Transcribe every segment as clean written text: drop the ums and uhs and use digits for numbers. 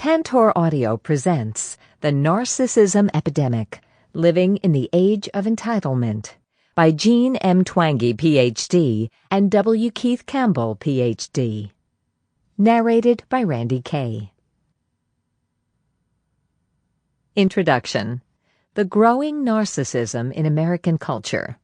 Tantor Audio presents The Narcissism Epidemic, Living in the Age of Entitlement, by Jean M. Twenge, Ph.D., and W. Keith Campbell, Ph.D. Narrated by Randye, Kaye. Introduction. The Growing Narcissism in American Culture.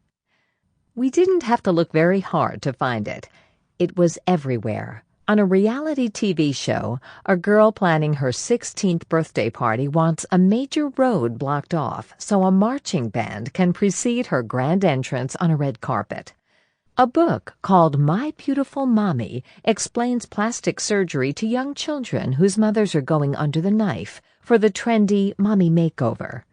We didn't have to look very hard to find it. It was everywhere. On a reality TV show, a girl planning her 16th birthday party wants a major road blocked off so a marching band can precede her grand entrance on a red carpet. A book called My Beautiful Mommy explains plastic surgery to young children whose mothers are going under the knife for the trendy mommy makeover.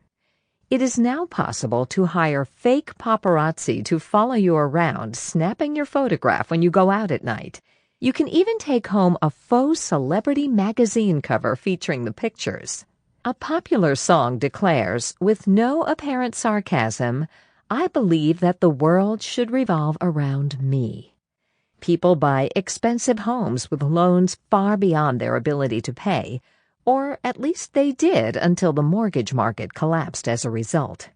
It is now possible to hire fake paparazzi to follow you around, snapping your photograph when you go out at night. You can even take home a faux celebrity magazine cover featuring the pictures. A popular song declares, with no apparent sarcasm, "I believe that the world should revolve around me." People buy expensive homes with loans far beyond their ability to pay, or at least they did until the mortgage market collapsed as a result.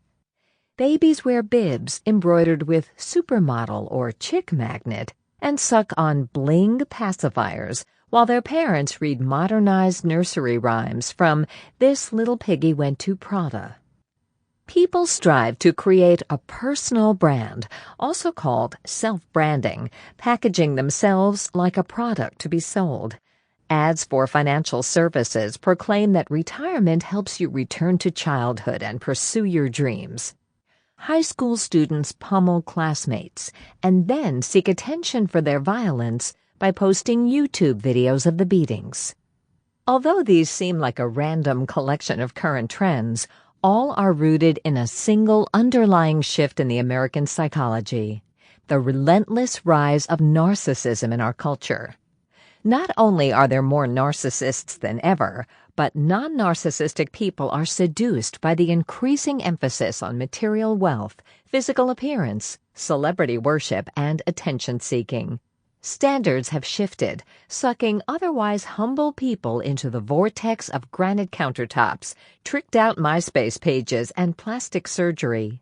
Babies wear bibs embroidered with supermodel or chick magnet and suck on bling pacifiers while their parents read modernized nursery rhymes from This Little Piggy Went to Prada. People strive to create a personal brand, also called self-branding, packaging themselves like a product to be sold. Ads for financial services proclaim that retirement helps you return to childhood and pursue your dreams. High school students pummel classmates and then seek attention for their violence by posting YouTube videos of the beatings. Although these seem like a random collection of current trends, all are rooted in a single underlying shift in the American psychology: the relentless rise of narcissism in our culture. Not only are there more narcissists than ever, but non-narcissistic people are seduced by the increasing emphasis on material wealth, physical appearance, celebrity worship, and attention-seeking. Standards have shifted, sucking otherwise humble people into the vortex of granite countertops, tricked-out MySpace pages, and plastic surgery.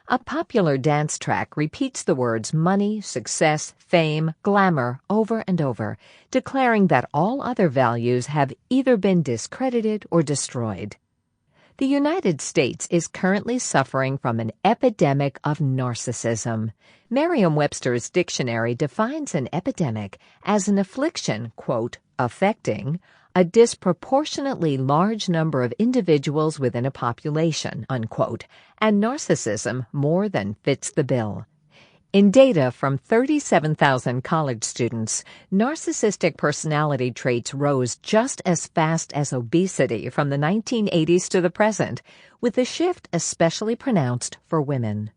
A popular dance track repeats the words money, success, fame, glamour over and over, declaring that all other values have either been discredited or destroyed. The United States is currently suffering from an epidemic of narcissism. Merriam-Webster's dictionary defines an epidemic as an affliction, quote, affecting a disproportionately large number of individuals within a population, unquote, and narcissism more than fits the bill. In data from 37,000 college students, narcissistic personality traits rose just as fast as obesity from the 1980s to the present, with the shift especially pronounced for women.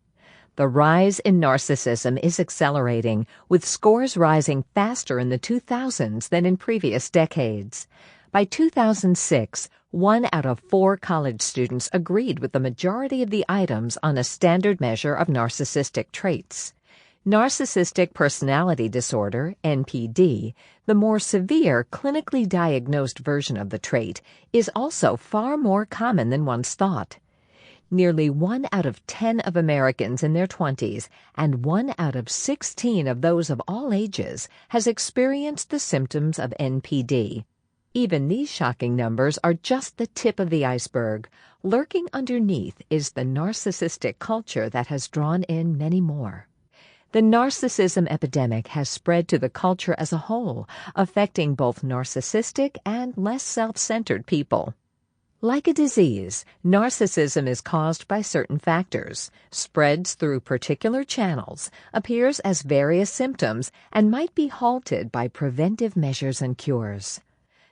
The rise in narcissism is accelerating, with scores rising faster in the 2000s than in previous decades. By 2006, 1 out of 4 college students agreed with the majority of the items on a standard measure of narcissistic traits. Narcissistic personality disorder, NPD, the more severe clinically diagnosed version of the trait, is also far more common than once thought. Nearly 1 out of 10 of Americans in their 20s and 1 out of 16 of those of all ages has experienced the symptoms of NPD. Even these shocking numbers are just the tip of the iceberg. Lurking underneath is the narcissistic culture that has drawn in many more. The narcissism epidemic has spread to the culture as a whole, affecting both narcissistic and less self-centered people. Like a disease, narcissism is caused by certain factors, spreads through particular channels, appears as various symptoms, and might be halted by preventive measures and cures.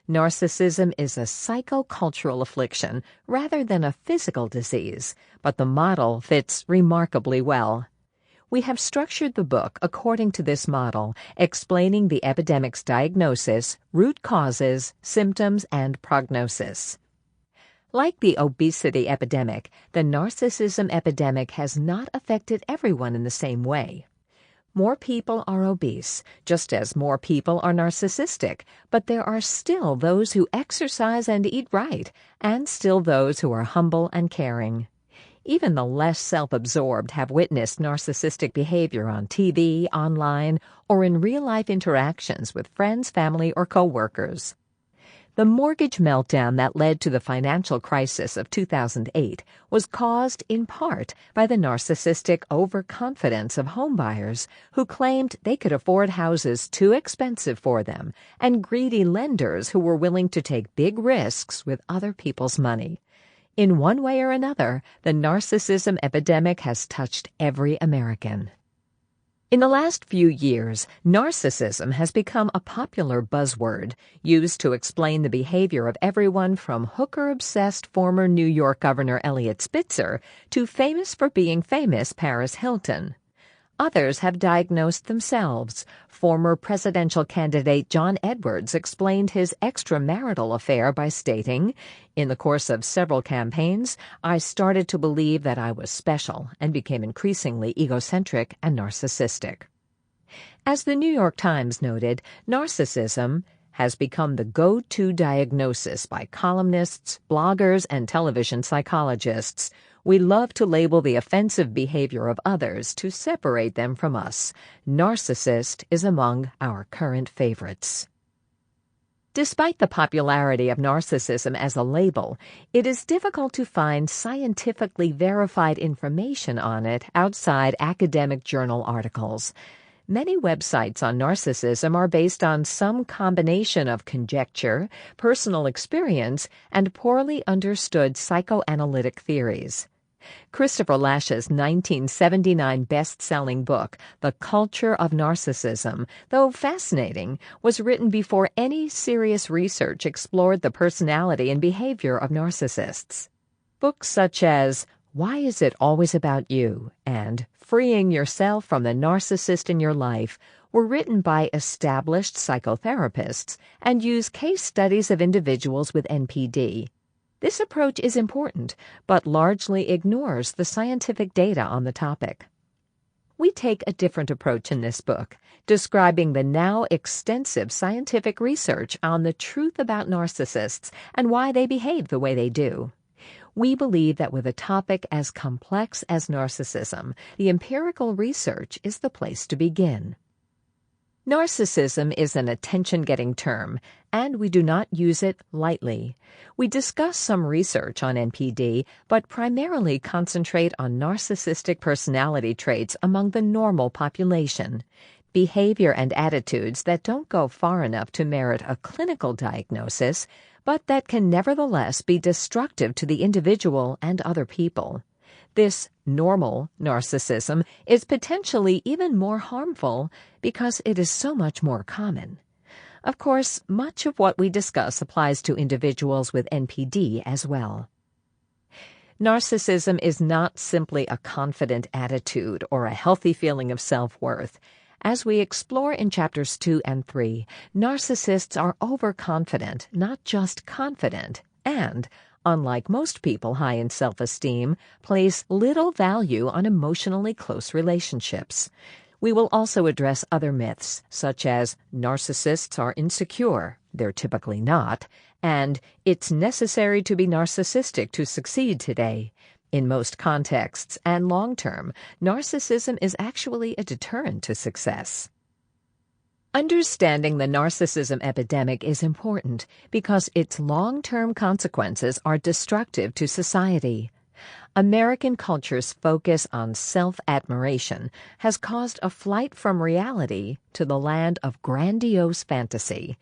Narcissism is a psychocultural affliction rather than a physical disease, but the model fits remarkably well. We have structured the book according to this model, explaining the epidemic's diagnosis, root causes, symptoms, and prognosis. Like the obesity epidemic, the narcissism epidemic has not affected everyone in the same way. More people are obese, just as more people are narcissistic, but there are still those who exercise and eat right, and still those who are humble and caring. Even the less self-absorbed have witnessed narcissistic behavior on TV, online, or in real-life interactions with friends, family, or co-workers. The mortgage meltdown that led to the financial crisis of 2008 was caused in part by the narcissistic overconfidence of homebuyers who claimed they could afford houses too expensive for them, and greedy lenders who were willing to take big risks with other people's money. In one way or another, the narcissism epidemic has touched every American. In the last few years, narcissism has become a popular buzzword used to explain the behavior of everyone from hooker-obsessed former New York Governor Eliot Spitzer to famous for being famous Paris Hilton. Others have diagnosed themselves. Former presidential candidate John Edwards explained his extramarital affair by stating, "In the course of several campaigns, I started to believe that I was special and became increasingly egocentric and narcissistic." As the New York Times noted, narcissism has become the go-to diagnosis by columnists, bloggers, and television psychologists. We love to label the offensive behavior of others to separate them from us. Narcissist is among our current favorites. Despite the popularity of narcissism as a label, it is difficult to find scientifically verified information on it outside academic journal articles. Many websites on narcissism are based on some combination of conjecture, personal experience, and poorly understood psychoanalytic theories. Christopher Lasch's 1979 best-selling book, The Culture of Narcissism, though fascinating, was written before any serious research explored the personality and behavior of narcissists. Books such as Why Is It Always About You? And Freeing Yourself from the Narcissist in Your Life were written by established psychotherapists and use case studies of individuals with NPD. This approach is important, but largely ignores the scientific data on the topic. We take a different approach in this book, describing the now extensive scientific research on the truth about narcissists and why they behave the way they do. We believe that with a topic as complex as narcissism, the empirical research is the place to begin. Narcissism is an attention-getting term, and we do not use it lightly. We discuss some research on NPD, but primarily concentrate on narcissistic personality traits among the normal population, behavior and attitudes that don't go far enough to merit a clinical diagnosis, but that can nevertheless be destructive to the individual and other people. This normal narcissism is potentially even more harmful because it is so much more common. Of course, much of what we discuss applies to individuals with NPD as well. Narcissism is not simply a confident attitude or a healthy feeling of self-worth. As we explore in chapters 2 and 3, narcissists are overconfident, not just confident, and unlike most people high in self-esteem, place little value on emotionally close relationships. We will also address other myths, such as narcissists are insecure, they're typically not, and it's necessary to be narcissistic to succeed today. In most contexts and long-term, narcissism is actually a deterrent to success. Understanding the narcissism epidemic is important because its long-term consequences are destructive to society. American culture's focus on self-admiration has caused a flight from reality to the land of grandiose fantasy.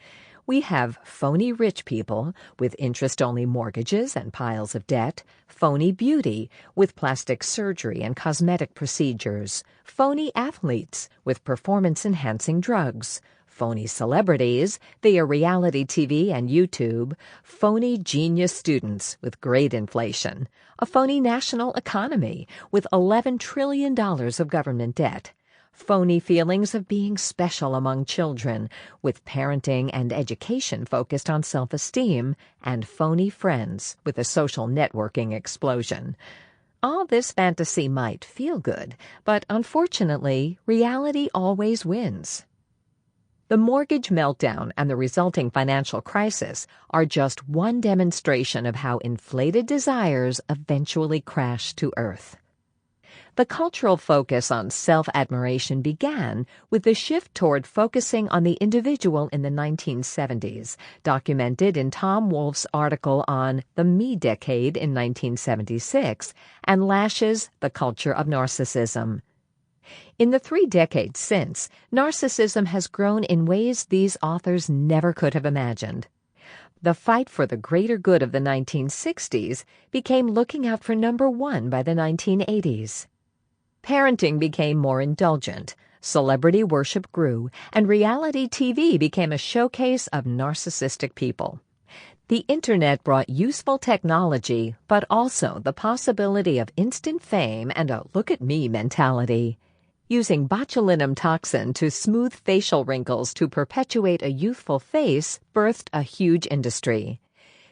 We have phony rich people with interest-only mortgages and piles of debt, phony beauty with plastic surgery and cosmetic procedures, phony athletes with performance-enhancing drugs, phony celebrities via reality TV and YouTube, phony genius students with grade inflation, a phony national economy with $11 trillion of government debt, phony feelings of being special among children, with parenting and education focused on self-esteem, and phony friends with a social networking explosion. All this fantasy might feel good, but unfortunately, reality always wins. The mortgage meltdown and the resulting financial crisis are just one demonstration of how inflated desires eventually crash to earth. The cultural focus on self-admiration began with the shift toward focusing on the individual in the 1970s, documented in Tom Wolfe's article on The Me Decade in 1976 and Lash's The Culture of Narcissism. In the 3 decades since, narcissism has grown in ways these authors never could have imagined. The fight for the greater good of the 1960s became looking out for number one by the 1980s. Parenting became more indulgent, celebrity worship grew, and reality TV became a showcase of narcissistic people. The Internet brought useful technology, but also the possibility of instant fame and a look-at-me mentality. Using botulinum toxin to smooth facial wrinkles to perpetuate a youthful face birthed a huge industry.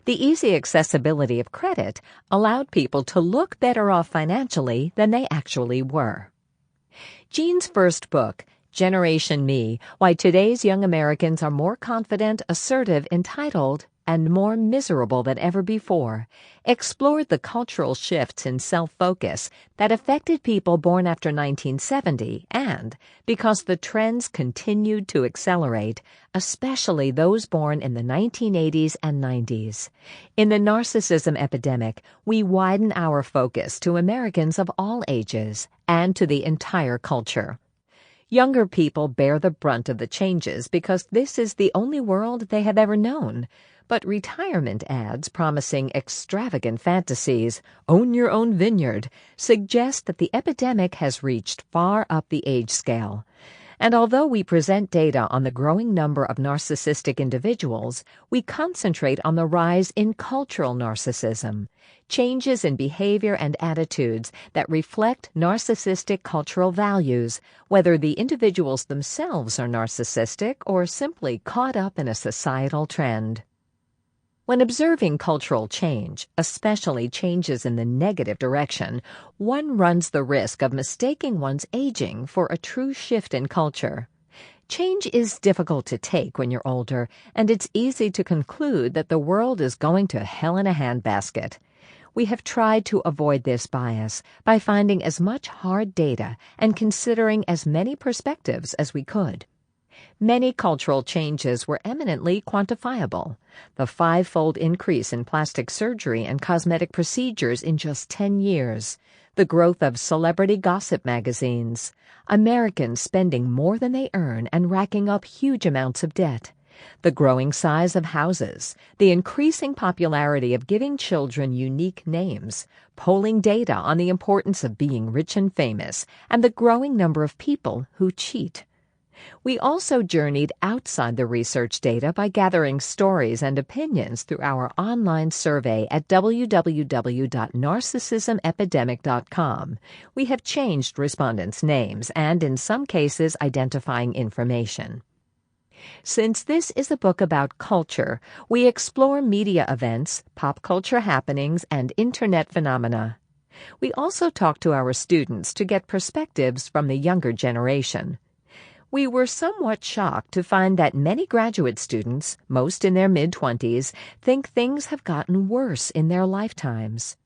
The easy accessibility of credit allowed people to look better off financially than they actually were. Jean's first book, Generation Me, Why Today's Young Americans Are More Confident, Assertive, Entitled, and More Miserable Than Ever Before, explored the cultural shifts in self-focus that affected people born after 1970 and, because the trends continued to accelerate, especially those born in the 1980s and 90s. In the Narcissism Epidemic, we widen our focus to Americans of all ages and to the entire culture. Younger people bear the brunt of the changes because this is the only world they have ever known. But retirement ads promising extravagant fantasies, own your own vineyard, suggest that the epidemic has reached far up the age scale. And although we present data on the growing number of narcissistic individuals, we concentrate on the rise in cultural narcissism, changes in behavior and attitudes that reflect narcissistic cultural values, whether the individuals themselves are narcissistic or simply caught up in a societal trend. When observing cultural change, especially changes in the negative direction, one runs the risk of mistaking one's aging for a true shift in culture. Change is difficult to take when you're older, and it's easy to conclude that the world is going to hell in a handbasket. We have tried to avoid this bias by finding as much hard data and considering as many perspectives as we could. Many cultural changes were eminently quantifiable. The 5-fold increase in plastic surgery and cosmetic procedures in just 10 years, the growth of celebrity gossip magazines, Americans spending more than they earn and racking up huge amounts of debt, the growing size of houses, the increasing popularity of giving children unique names, polling data on the importance of being rich and famous, and the growing number of people who cheat. We also journeyed outside the research data by gathering stories and opinions through our online survey at www.narcissismepidemic.com. We have changed respondents' names and, in some cases, identifying information. Since this is a book about culture, we explore media events, pop culture happenings, and Internet phenomena. We also talk to our students to get perspectives from the younger generation. We were somewhat shocked to find that many graduate students, most in their mid-20s, think things have gotten worse in their lifetimes.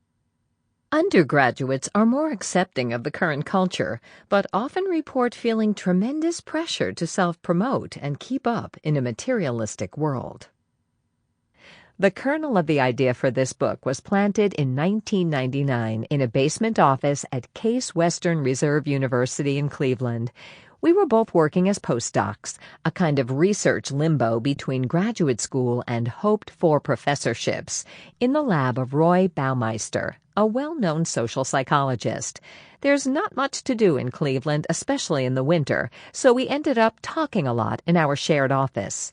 Undergraduates are more accepting of the current culture, but often report feeling tremendous pressure to self-promote and keep up in a materialistic world. The kernel of the idea for this book was planted in 1999 in a basement office at Case Western Reserve University in Cleveland. We were both working as postdocs, a kind of research limbo between graduate school and hoped-for professorships, in the lab of Roy Baumeister, a well-known social psychologist. There's not much to do in Cleveland, especially in the winter, so we ended up talking a lot in our shared office.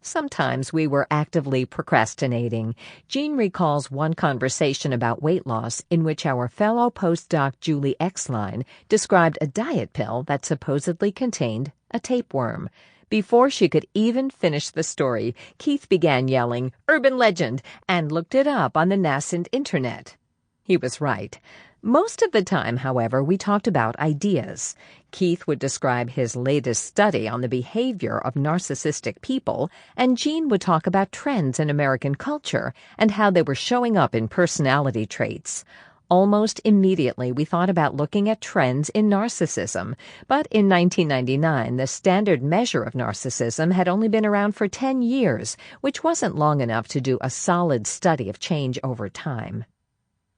Sometimes we were actively procrastinating. Jean recalls one conversation about weight loss in which our fellow postdoc Julie Exline described a diet pill that supposedly contained a tapeworm. Before she could even finish the story, Keith began yelling, "Urban legend," and looked it up on the nascent internet. He was right. Most of the time, however, we talked about ideas. Keith would describe his latest study on the behavior of narcissistic people, and Jean would talk about trends in American culture and how they were showing up in personality traits. Almost immediately, we thought about looking at trends in narcissism, but in 1999, the standard measure of narcissism had only been around for 10 years, which wasn't long enough to do a solid study of change over time.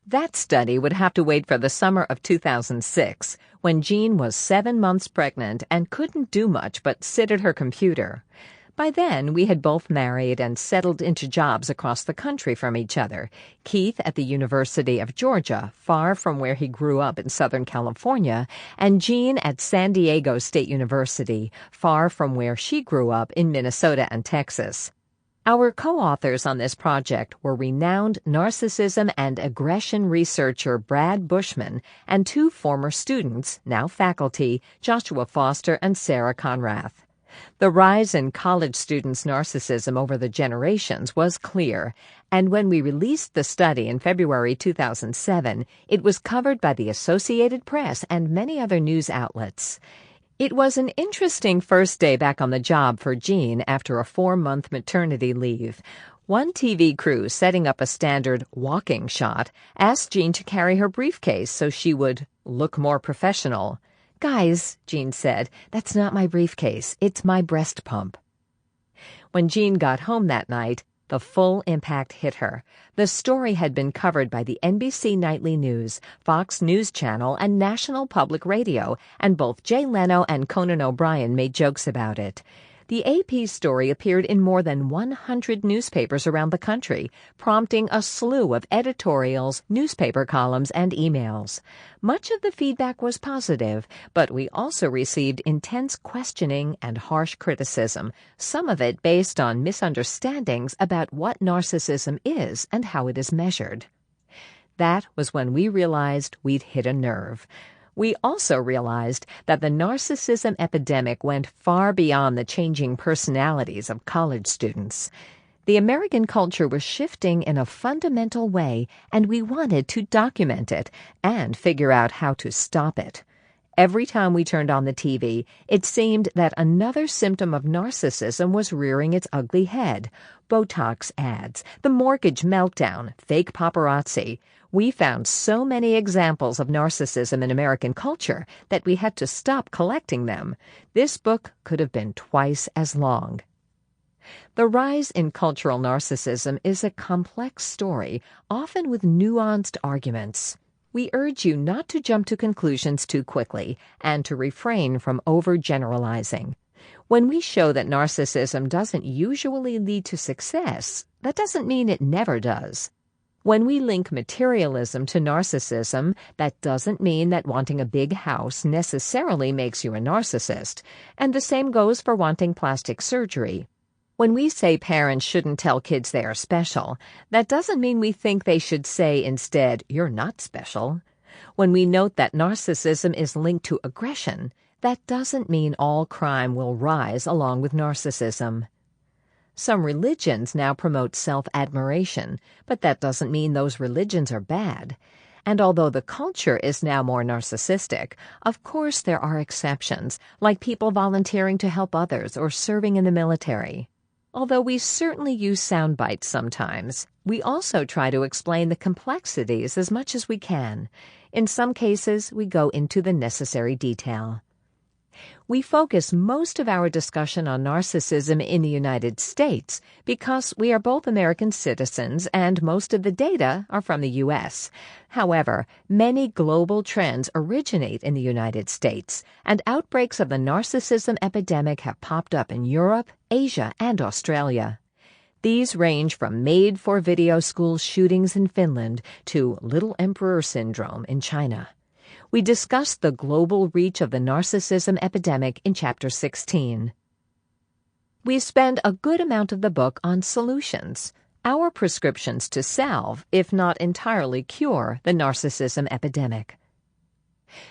That study would have to wait for the summer of 2006, when Jean was 7 months pregnant and couldn't do much but sit at her computer. By then, we had both married and settled into jobs across the country from each other. Keith at the University of Georgia, far from where he grew up in Southern California, and Jean at San Diego State University, far from where she grew up in Minnesota and Texas. Our co-authors on this project were renowned narcissism and aggression researcher Brad Bushman and 2 former students, now faculty, Joshua Foster and Sarah Conrath. The rise in college students' narcissism over the generations was clear, and when we released the study in February 2007, it was covered by the Associated Press and many other news outlets. It was an interesting first day back on the job for Jean after a 4-month maternity leave. One TV crew setting up a standard walking shot asked Jean to carry her briefcase so she would look more professional. "Guys," Jean said, "that's not my briefcase. It's my breast pump." When Jean got home that night, the full impact hit her. The story had been covered by the NBC Nightly News, Fox News Channel, and National Public Radio, and both Jay Leno and Conan O'Brien made jokes about it. The AP story appeared in more than 100 newspapers around the country, prompting a slew of editorials, newspaper columns, and emails. Much of the feedback was positive, but we also received intense questioning and harsh criticism, some of it based on misunderstandings about what narcissism is and how it is measured. That was when we realized we'd hit a nerve. We also realized that the narcissism epidemic went far beyond the changing personalities of college students. The American culture was shifting in a fundamental way, and we wanted to document it and figure out how to stop it. Every time we turned on the TV, it seemed that another symptom of narcissism was rearing its ugly head. Botox ads, the mortgage meltdown, fake paparazzi. We found so many examples of narcissism in American culture that we had to stop collecting them. This book could have been twice as long. The rise in cultural narcissism is a complex story, often with nuanced arguments. We urge you not to jump to conclusions too quickly and to refrain from overgeneralizing. When we show that narcissism doesn't usually lead to success, that doesn't mean it never does. When we link materialism to narcissism, that doesn't mean that wanting a big house necessarily makes you a narcissist, and the same goes for wanting plastic surgery. When we say parents shouldn't tell kids they are special, that doesn't mean we think they should say instead, "You're not special." When we note that narcissism is linked to aggression, that doesn't mean all crime will rise along with narcissism. Some religions now promote self-admiration, but that doesn't mean those religions are bad. And although the culture is now more narcissistic, of course there are exceptions, like people volunteering to help others or serving in the military. Although we certainly use sound bites sometimes, we also try to explain the complexities as much as we can. In some cases, we go into the necessary detail. We focus most of our discussion on narcissism in the United States because we are both American citizens and most of the data are from the U.S. However, many global trends originate in the United States, and outbreaks of the narcissism epidemic have popped up in Europe, Asia, and Australia. These range from made-for-video school shootings in Finland to Little Emperor Syndrome in China. We discussed the global reach of the narcissism epidemic in Chapter 16. We spend a good amount of the book on solutions, our prescriptions to salve, if not entirely cure, the narcissism epidemic.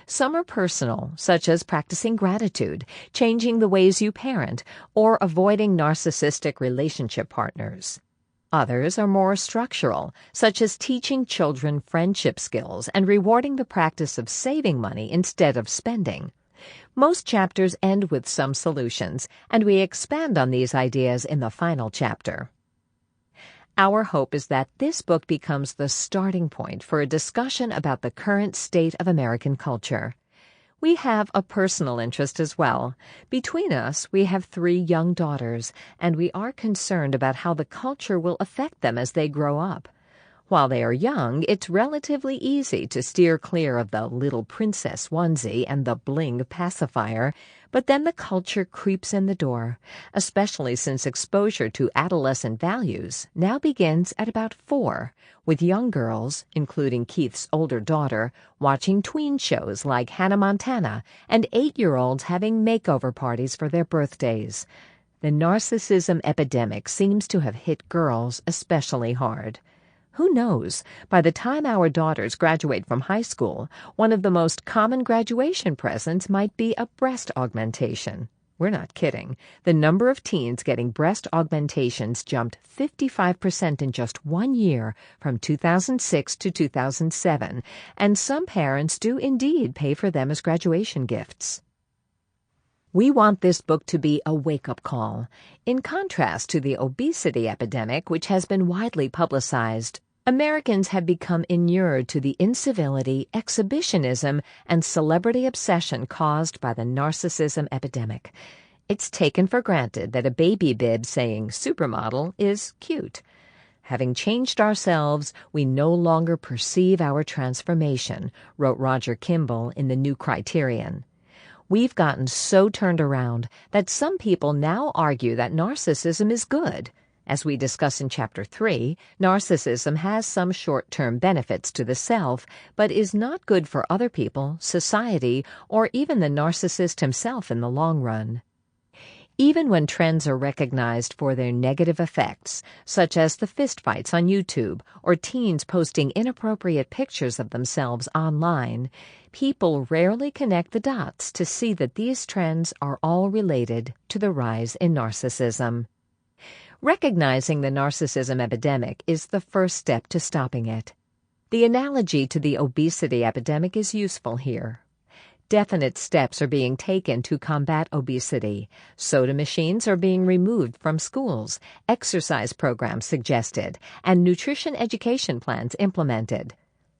Some are personal, such as practicing gratitude, changing the ways you parent, or avoiding narcissistic relationship partners. Others are more structural, such as teaching children friendship skills and rewarding the practice of saving money instead of spending. Most chapters end with some solutions, and we expand on these ideas in the final chapter. Our hope is that this book becomes the starting point for a discussion about the current state of American culture. We have a personal interest as well. Between us, we have 3 young daughters, and we are concerned about how the culture will affect them as they grow up. While they are young, it's relatively easy to steer clear of the little princess onesie and the bling pacifier, but then the culture creeps in the door, especially since exposure to adolescent values now begins at about 4, with young girls, including Keith's older daughter, watching tween shows like Hannah Montana, and 8-year-olds having makeover parties for their birthdays. The narcissism epidemic seems to have hit girls especially hard. Who knows, by the time our daughters graduate from high school, one of the most common graduation presents might be a breast augmentation. We're not kidding. The number of teens getting breast augmentations jumped 55% in just 1 year from 2006 to 2007, and some parents do indeed pay for them as graduation gifts. We want this book to be a wake-up call. In contrast to the obesity epidemic, which has been widely publicized, Americans have become inured to the incivility, exhibitionism, and celebrity obsession caused by the narcissism epidemic. It's taken for granted that a baby bib saying supermodel is cute. Having changed ourselves, we no longer perceive our transformation, wrote Roger Kimball in The New Criterion. We've gotten so turned around that some people now argue that narcissism is good. As we discuss in Chapter 3, narcissism has some short-term benefits to the self, but is not good for other people, society, or even the narcissist himself in the long run. Even when trends are recognized for their negative effects, such as the fistfights on YouTube or teens posting inappropriate pictures of themselves online, people rarely connect the dots to see that these trends are all related to the rise in narcissism. Recognizing the narcissism epidemic is the first step to stopping it. The analogy to the obesity epidemic is useful here. Definite steps are being taken to combat obesity. Soda machines are being removed from schools, exercise programs suggested, and nutrition education plans implemented.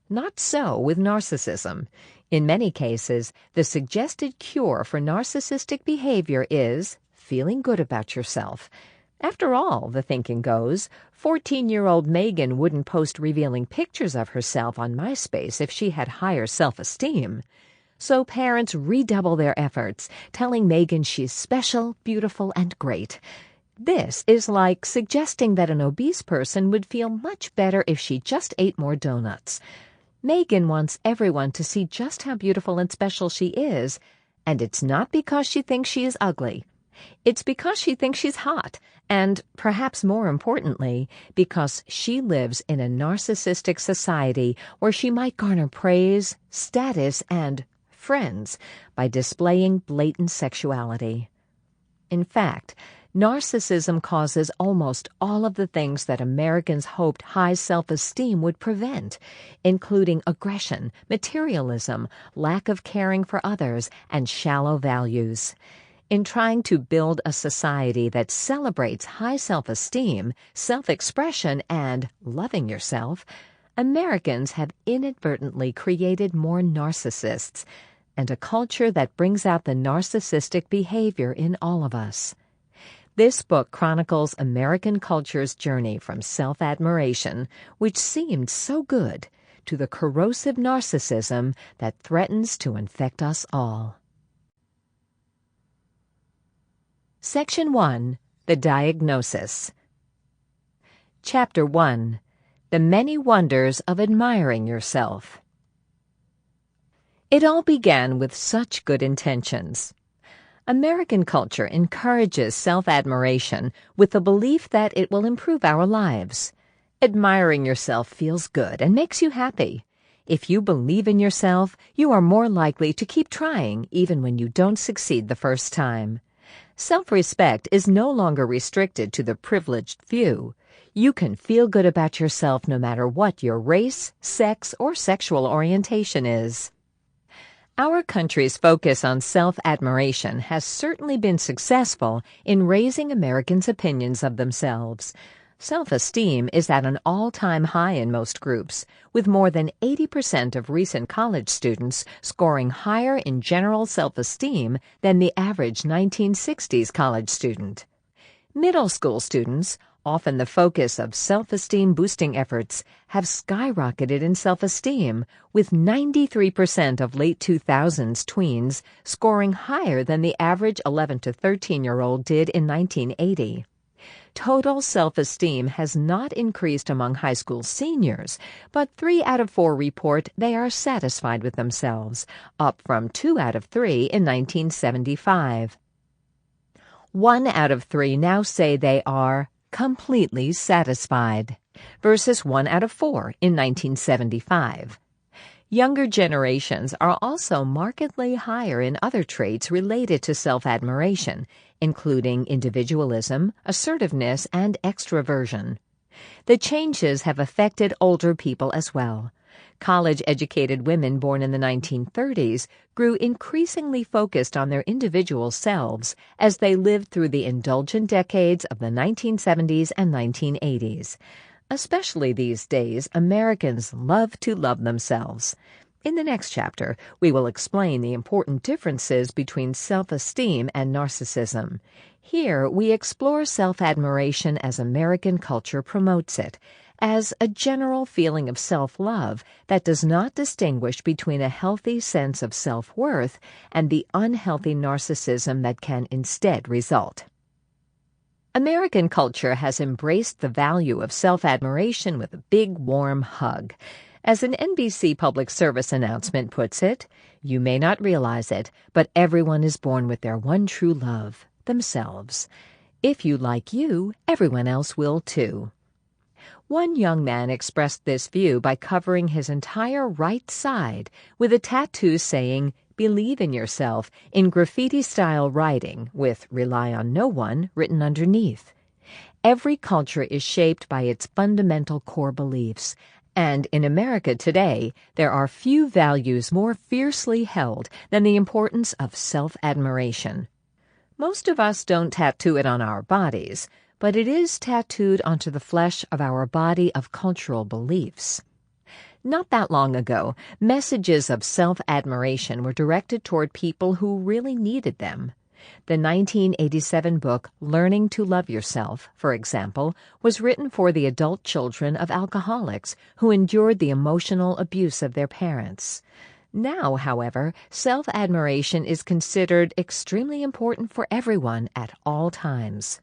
Not so with narcissism. In many cases, the suggested cure for narcissistic behavior is feeling good about yourself. After all, the thinking goes, 14-year-old Megan wouldn't post revealing pictures of herself on MySpace if she had higher self-esteem. So parents redouble their efforts, telling Megan she's special, beautiful, and great. This is like suggesting that an obese person would feel much better if she just ate more donuts. Megan wants everyone to see just how beautiful and special she is, and it's not because she thinks she is ugly. It's because she thinks she's hot, and, perhaps more importantly, because she lives in a narcissistic society where she might garner praise, status, and friends by displaying blatant sexuality. In fact, narcissism causes almost all of the things that Americans hoped high self-esteem would prevent, including aggression, materialism, lack of caring for others, and shallow values. In trying to build a society that celebrates high self-esteem, self-expression, and loving yourself, Americans have inadvertently created more narcissists and a culture that brings out the narcissistic behavior in all of us. This book chronicles American culture's journey from self-admiration, which seemed so good, to the corrosive narcissism that threatens to infect us all. Section 1. The Diagnosis. Chapter 1. The Many Wonders of Admiring Yourself. It all began with such good intentions. American culture encourages self-admiration with the belief that it will improve our lives. Admiring yourself feels good and makes you happy. If you believe in yourself, you are more likely to keep trying even when you don't succeed the first time. Self-respect is no longer restricted to the privileged few. You can feel good about yourself no matter what your race, sex, or sexual orientation is. Our country's focus on self-admiration has certainly been successful in raising Americans' opinions of themselves. Self-esteem is at an all-time high in most groups, with more than 80% of recent college students scoring higher in general self-esteem than the average 1960s college student. Middle school students, often the focus of self-esteem boosting efforts, have skyrocketed in self-esteem, with 93% of late 2000s tweens scoring higher than the average 11 to 13-year-old did in 1980. Total self-esteem has not increased among high school seniors, but 3 out of 4 report they are satisfied with themselves, up from 2 out of 3 in 1975. 1 out of 3 now say they are completely satisfied, versus 1 out of 4 in 1975. Younger generations are also markedly higher in other traits related to self-admiration, including individualism, assertiveness, and extroversion. The changes have affected older people as well. College-educated women born in the 1930s grew increasingly focused on their individual selves as they lived through the indulgent decades of the 1970s and 1980s. Especially these days, Americans love to love themselves. In the next chapter, we will explain the important differences between self-esteem and narcissism. Here, we explore self-admiration as American culture promotes it, as a general feeling of self-love that does not distinguish between a healthy sense of self-worth and the unhealthy narcissism that can instead result. American culture has embraced the value of self-admiration with a big, warm hug. As an NBC Public Service announcement puts it, "You may not realize it, but everyone is born with their one true love, themselves. If you like you, everyone else will too." One young man expressed this view by covering his entire right side with a tattoo saying, "Believe in yourself," in graffiti-style writing, with "Rely on no one" written underneath. Every culture is shaped by its fundamental core beliefs, and in America today, there are few values more fiercely held than the importance of self-admiration. Most of us don't tattoo it on our bodies, but it is tattooed onto the flesh of our body of cultural beliefs. Not that long ago, messages of self-admiration were directed toward people who really needed them. The 1987 book Learning to Love Yourself, for example, was written for the adult children of alcoholics who endured the emotional abuse of their parents. Now, however, self-admiration is considered extremely important for everyone at all times.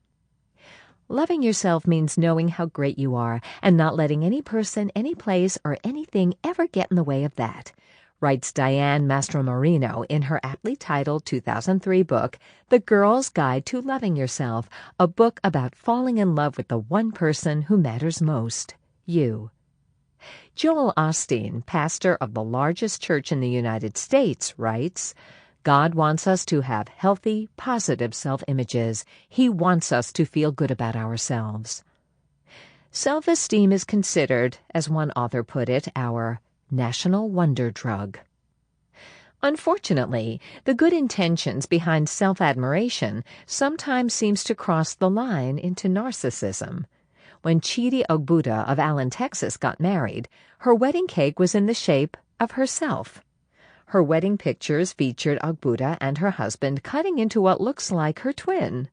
Loving yourself means knowing how great you are and not letting any person, any place, or anything ever get in the way of that, writes Diane Mastromarino in her aptly titled 2003 book, The Girl's Guide to Loving Yourself, a book about falling in love with the one person who matters most, you. Joel Osteen, pastor of the largest church in the United States, writes, God wants us to have healthy, positive self-images. He wants us to feel good about ourselves. Self-esteem is considered, as one author put it, our national wonder drug. Unfortunately, the good intentions behind self-admiration sometimes seems to cross the line into narcissism. When Chidi Ogbuda of Allen, Texas got married, her wedding cake was in the shape of herself. Her wedding pictures featured Ogbuda and her husband cutting into what looks like her twin.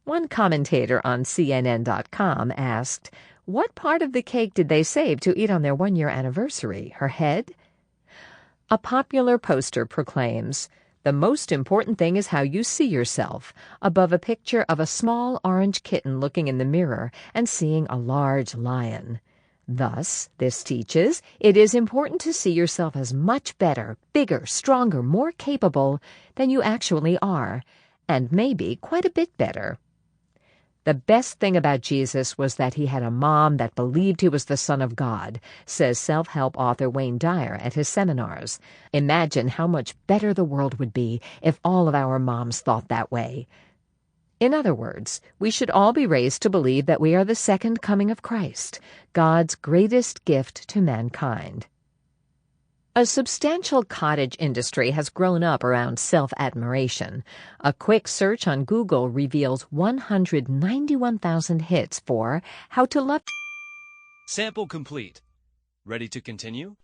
One commentator on CNN.com asked, "What part of the cake did they save to eat on their one-year anniversary? Her head?" A popular poster proclaims, "The most important thing is how you see yourself," above a picture of a small orange kitten looking in the mirror and seeing a large lion. Thus, this teaches, it is important to see yourself as much better, bigger, stronger, more capable than you actually are, and maybe quite a bit better. The best thing about Jesus was that he had a mom that believed he was the Son of God, says self-help author Wayne Dyer at his seminars. Imagine how much better the world would be if all of our moms thought that way. In other words, we should all be raised to believe that we are the second coming of Christ, God's greatest gift to mankind. A substantial cottage industry has grown up around self-admiration. A quick search on Google reveals 191,000 hits for How to Love. Sample complete. Ready to continue?